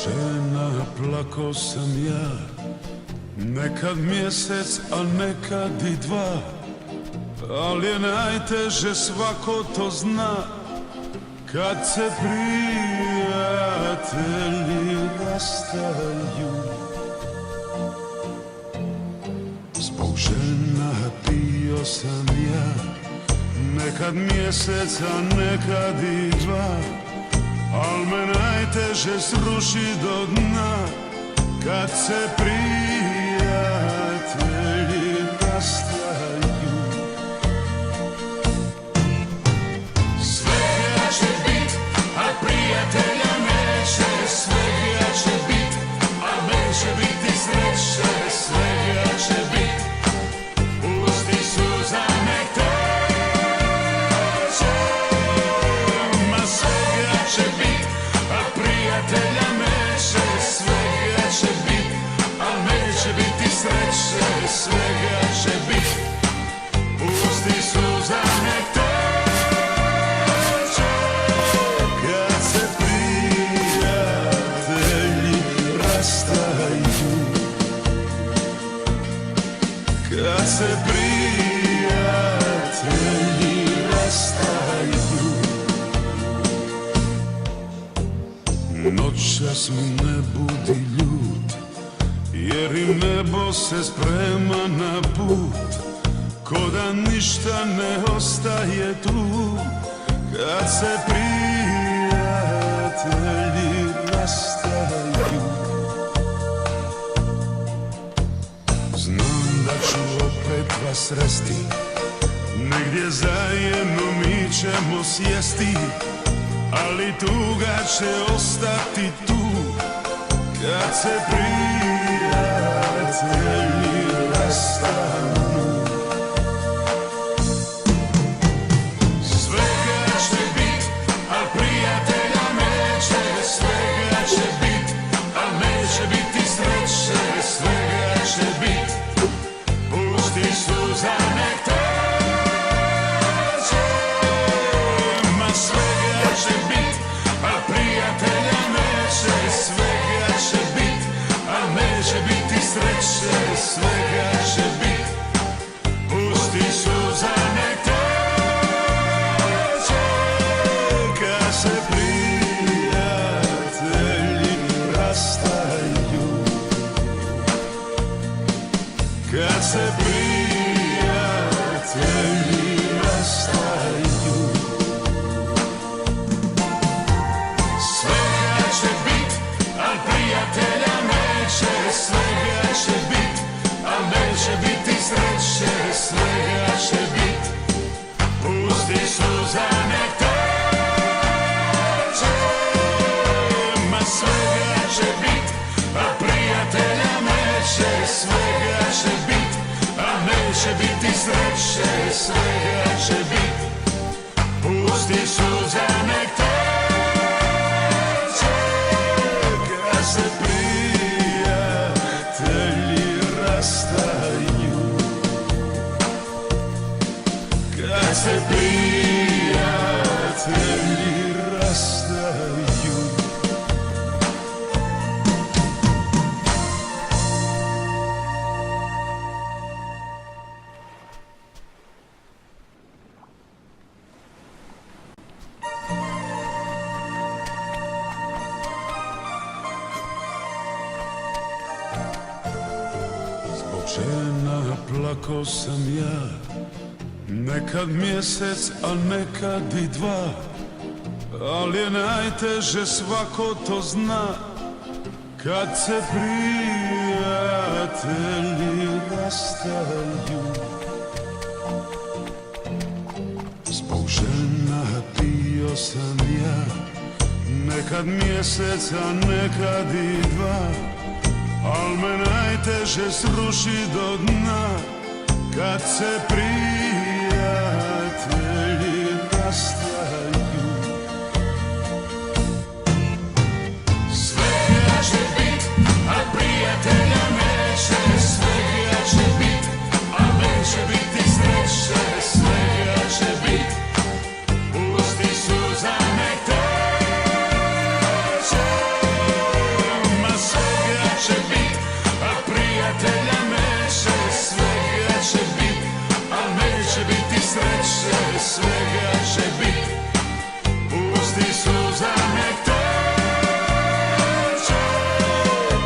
žena plako sam ja, nekad mjesec, a nekad i dva, ali je najteže, svako to zna, kad se prijatelji rastaju. Zbog žena pio sam ja, nekad mjesec, a nekad i dva, al me najteže sruši do dna, kad se prijatelji rastaju. Svega će bit, a prijatelja neće. Svega će bit, a neće biti sreće. Svega će bit, pusti suza nek teče. Ma svega će bit, a prijatelja neće. Svega će bit, a neće biti sreće. Svega će bit, pusti suza nek teče. Kad se prijatelji rastaju, kad se prijatelji rastaju, noćas mi ne budi ljut, jer i nebo se sprema na put, ko da ništa ne ostaje tu, kad se prijatelji rastaju. Znam da ću opet vas sresti, negdje zajedno mi ćemo sjesti, ali tuga će ostati tu, kad se prijatelji rastanu. Svega će bit, al prijatelja neće. Svega će bit, al neće biti sreće. Svega će bit, pusti suza nek teče. Ma svega će bit, al prijatelja neće. Svega će bit, al neće biti sreće. Svega će bit, pusti suza nek teče. Kad se prijatelji rastaju, kad se prijatelji rastaju. Svega će bit, al prijatelja neće. Svega će bit, al neće biti sreće. Svega će bit, pusti suza nek teče. Ma svega će bit, al prijatelja neće. Svega će bit, al neće biti sreće. Svega će bit, pusti suza nek teče. Kad se prijatelji rastaju, kad se prijatelji rastaju. Zbog žena plako sam ja, nekad mjesec, a nekad i dva, ali je najteže, svako to zna, kad se prijatelji rastaju. Zbog žena pio sam ja, nekad mjesec, a nekad i dva, al me najteže sruši do dna, kad se prijatelji rastaju. Svega će bit, a prijatelja neće. Svega će bit, a neće biti sreće. Svega će bit, pusti suza nek teče. sreće, svega će bit. Pusti suza nek teče.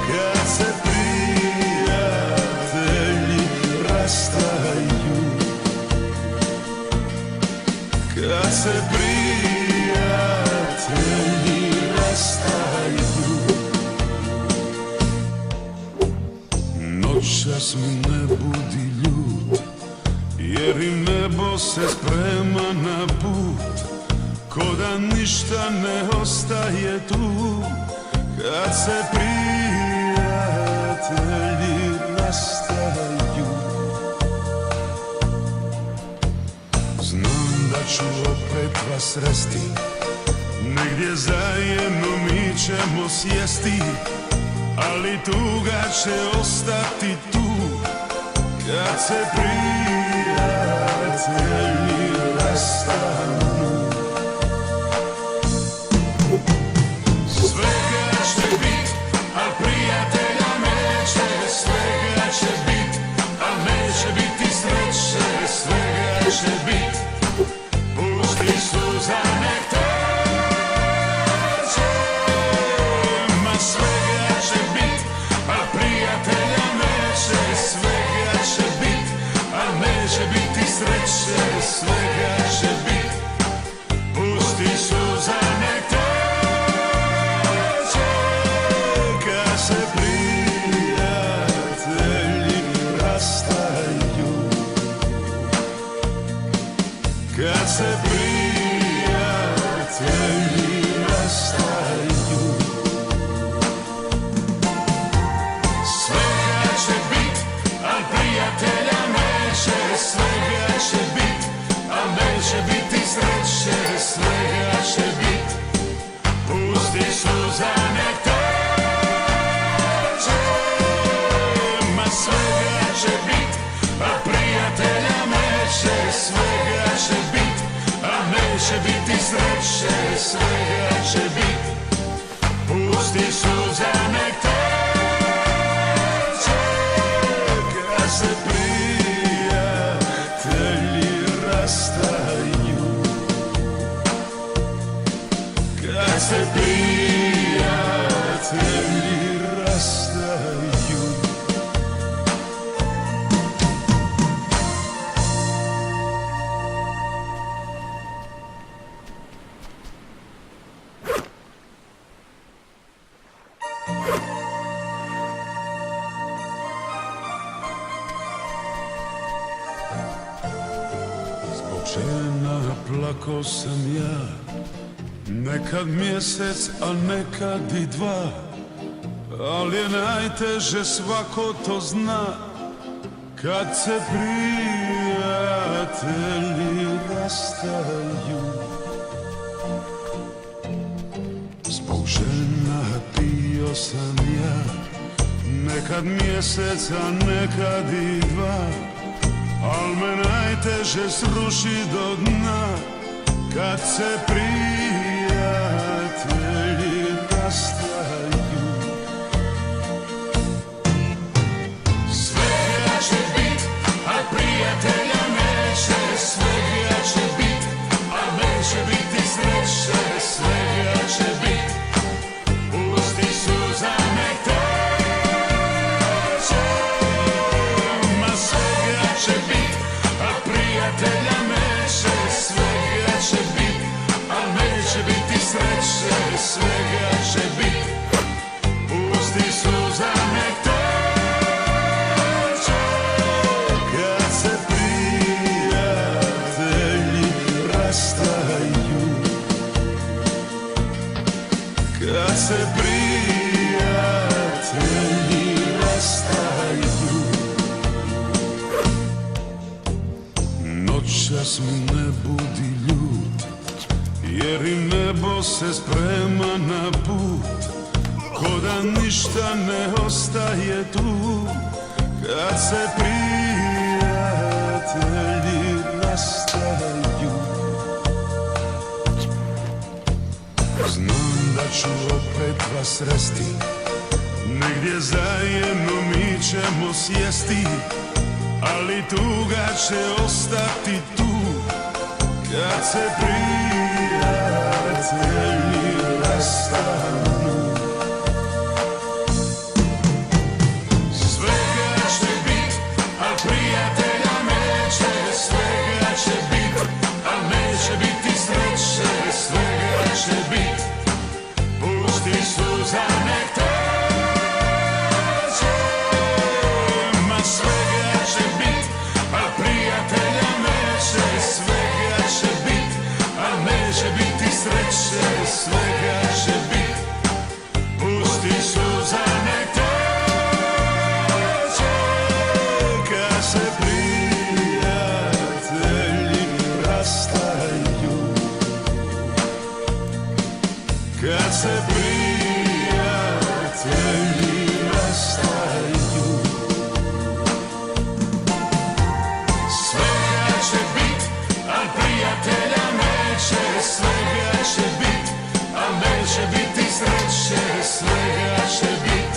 Kad se prijatelji rastaju, kad se prijatelji rastaju, noćas mi ne budi ljut, jer im nebo se sprema na put, ko da ništa ne ostaje tu. Kad se prijatelji rastaju, znam da ću opet vas sresti, negdje zajedno mi ćemo sjesti, ali tuga će ostati tu. Kad se prijatelji rastanu, svega će bit, al prijatelja neće. Svega će bit, al neće biti sreće. Svega će bit, pusti suza nek teče. Ma svega će bit, al prijatelja neće. Svega će bit, al neće biti sreće. Svega će bit, pusti suza nek teče. Kad se prijatelji rastaju, kad se prijatelji rastaju, svega će bit, al prijatelja neće. Svega će bit, al neće biti sreće. Svega će bit, pusti suza nek teče. Ma svega će bit, al prijatelja neće. Svega će bit, al neće biti sreće. Svega će bit, pusti suza nek teče. Kad se prijatelji rastaju, kad se prijatelji rastaju, zbog žena plako sam ja, nekad mjesec, a nekad i dva, ali je najteže, svako to zna, kad se prijatelji rastaju. Zbog žena pio sam ja, nekad mjesec, a nekad i dva, al me najteže sruši do dna, kad se prijatelji rastaju. Svega će bit, al prijatelja neće. Svega će bit, al neće biti sreće. Svega će bit, pusti suza nek teče. Ma svega će bit, al prijatelja neće. Svega će bit, al neće biti sreće. Svega će bit, pusti suza nek teče. Kad se prijatelji rastaju, kad se prijatelji rastaju, noćas mi ne budi ljut, jer im nebo se sprema na put, ko da ništa ne ostaje tu. Kad se prijatelji rastaju, znam da ću opet vas sresti, negdje zajedno mi ćemo sjesti, ali tuga će ostati tu. kad se prijatelji rastanu. Svega će bit, al prijatelja neće, svega će bit, al neće biti sreće, svega će bit, pusti suza nek teče, ma svega će bit, al prijatelja neće, svega će bit, al neće biti sreće, svega će bit, pusti suza nek teče, kad se prijatelji rastaju, kad se prijatelji rastaju. Svega će bit, al prijatelja neće, svega će bit, al neće biti sreće, svega će bit,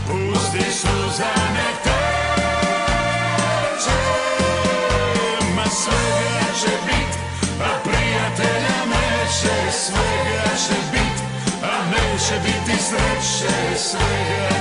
pusti suza nek teče, ma svega će bit, al prijatelja neće, svega će bit, al neće biti sreće, svega